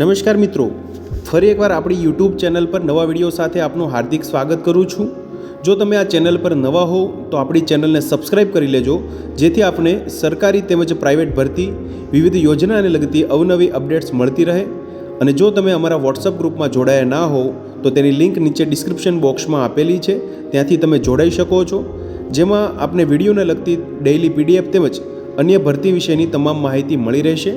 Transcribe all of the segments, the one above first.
નમસ્કાર મિત્રો, ફરી એકવાર આપણી યુટ્યુબ ચેનલ પર નવા વિડીયો સાથે આપનું હાર્દિક સ્વાગત કરું છું। જો તમે આ ચેનલ પર નવા હો તો આપણી ચેનલને સબસ્ક્રાઇબ કરી લેજો, જેથી આપને સરકારી તેમજ પ્રાઇવેટ ભરતી વિવિધ યોજનાને લગતી અવનવી અપડેટ્સ મળતી રહે। અને જો તમે અમારા વોટ્સઅપ ગ્રુપમાં જોડાયા ના હો તો તેની લિંક નીચે ડિસ્ક્રિપ્શન બોક્સમાં આપેલી છે, ત્યાંથી તમે જોડાઈ શકો છો, જેમાં આપને વિડીયોને લગતી ડેઇલી પીડીએફ તેમજ અન્ય ભરતી વિશેની તમામ માહિતી મળી રહેશે।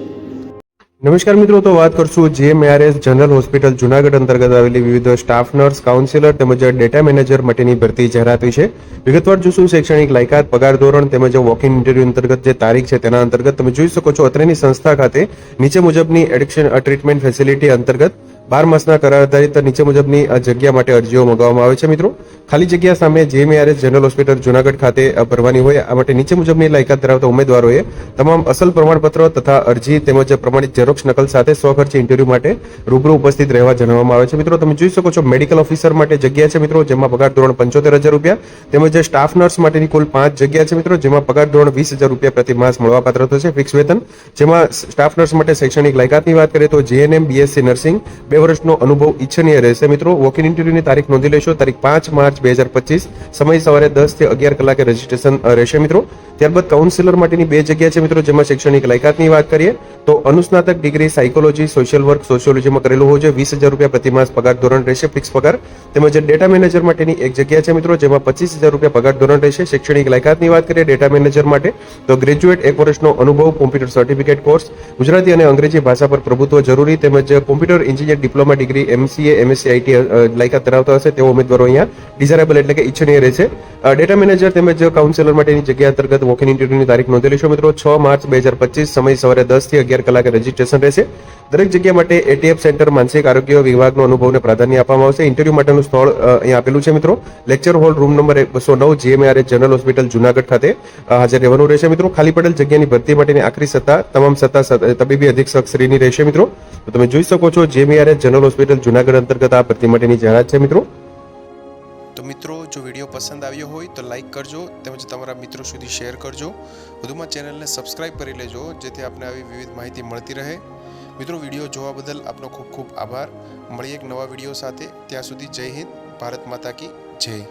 નમસ્કાર મિત્રો, તો વાત કરશું જીએમઆરએસ જનરલ હોસ્પિટલ જુનાગઢ અંતર્ગત આવેલી વિવિધ સ્ટાફ નર્સ, કાઉન્સિલર તેમજ ડેટા મેનેજર માટેની ભરતી જાહેરાત વિશે વિગતવાર જોશું। શૈક્ષણિક લાયકાત, પગાર ધોરણ તેમજ વોક ઇન ઇન્ટરવ્યુ અંતર્ગત જે તારીખ છે તેના અંતર્ગત તમે જોઈ શકો છો અત્રેની સંસ્થા ખાતે નીચે મુજબની એડિક્શન ટ્રીટમેન્ટ ફેસિલિટી અંતર્ગત 12 માસના કરાર આધારિત નીચે મુજબની જગ્યા માટે અરજીઓ મંગાવવામાં આવે છે। મિત્રો, ખાલી જગ્યા સામે જીએમઆરએસ જનરલ હોસ્પિટલ જુનાગઢ ખાતે ભરવાની હોય આ માટે નીચે મુજબની લાયકાત ધરાવતા ઉમેદવારોએ તમામ અસલ પ્રમાણપત્રો તથા અરજી તેમજ પ્રમાણિત ઝેરોક્ષ નકલ સાથે સ્વખર્ચે ઇન્ટરવ્યુ માટે રૂબરૂ ઉપસ્થિત રહેવા જણાવવામાં આવે છે। મિત્રો, તમે જોઈ શકો છો મેડિકલ ઓફિસર માટે જગ્યા છે મિત્રો, જેમાં પગાર ધોરણ 75,000 રૂપિયા તેમજ સ્ટાફ નર્સ માટેની કુલ 5 જગ્યા છે મિત્રો, જેમાં પગાર ધોરણ 20,000 રૂપિયા પ્રતિ માસ મળવાપાત્ર થશે ફિક્સ વેતન। જેમાં સ્ટાફ નર્સ માટે શૈક્ષણિક લાયકાતની વાત કરીએ તો જીએનએમ બીએસસી નર્સિંગ 2 વર્ષનો અનુભવ ઈચ્છનીય રહેશે। મિત્રો, વોક ઇન ઇન્ટરવ્યુની તારીખ નોંધી લેશો, તારીખ 5 માર્ચ 2025, સમય સવારે 10 થી 11 કલાકે રજીસ્ટ્રેશન રહેશે મિત્રો। ત્યારબાદ કાઉન્સિલર માટેની 2 જગ્યા છે મિત્રો, જેમાં શૈક્ષણિક લાયકાતની વાત કરીએ તો અનુસ્નાતક ડિગ્રી સાયકોલોજી, સોશિયલ વર્ક, સોશિયોલોજીમાં કરેલું હોય છે, 20,000 રૂપિયા પ્રતિ માસ પગાર ધોરણ રહેશે ફિક્સ પગાર। તેમજ ડેટા મેનેજર માટેની 1 જગ્યા છે મિત્રો, જેમાં 25,000 રૂપિયા પગાર ધોરણ રહેશે। શૈક્ષણિક લાયકાતની વાત કરીએ ડેટા મેનેજર માટે તો ગ્રેજ્યુએટ 1 વર્ષનો અનુભવ, કોમ્પ્યુટર સર્ટિફિકેટ કોર્સ, ગુજરાતી અને અંગ્રેજી ભાષા પર પ્રભુત્વ જરૂરી તેમજ computer engineer diploma degree MCA MSc IT લાયકાત ધરાવતા હશે તેઓ ઉમેદવારો અહીંયા ડિઝાયરેબલ એટલે કે ઈચ્છનીય રહેશે। ડેટા મેનેજર તેમજ કાઉન્સિલર માટેની જગ્યા અંતર્ગત વોક ઇન ઇન્ટરવ્યુની તારીખ નોંધી લેશો મિત્રો, 6 માર્ચ 2025, સમય સવારે 10 થી 11 કલાકે રજીસ્ટ્રેશન રહેશે। દરેક જગ્યા માટે એટીએફ સેન્ટર માનસિક આરોગ્ય વિભાગનો અનુભવને પ્રાધાન્ય આપવામાં આવશે। ઇન્ટરવ્યુ માટેનું સ્થળ અહીંયા આપેલું છે મિત્રો, lecture hall room number 209 GMRS general hospital Junagadh ખાતે હાજર રહેવાનું રહેશે મિત્રો। ખાલી પડેલ જગ્યાની ભરતી માટેની આખરી સત્તા તમામ સત્તા તબીબી અધિક્ષક શ્રીની રહેશે મિત્રો। તો તમે જોઈ શકો છો જીએમઆરએસ જનરલ હોસ્પિટલ જુનાગઢ અંતર્ગત આ ભરતી માટેની જાહેરાત છે મિત્રો। તો મિત્રો, જો વિડીયો પસંદ આવ્યો હોય તો લાઇક કરજો તેમજ તમારા મિત્રો સુધી શેર કરજો। વધુમાં ચેનલને સબસ્ક્રાઇબ કરી લેજો, જેથી આપને આવી વિવિધ માહિતી મળતી રહે। મિત્રો, વિડીયો જોવા બદલ આપનો ખૂબ ખૂબ આભાર। મળીએ એક નવા વિડીયો સાથે, ત્યાં સુધી જય હિન્દ, ભારત માતા કી જય।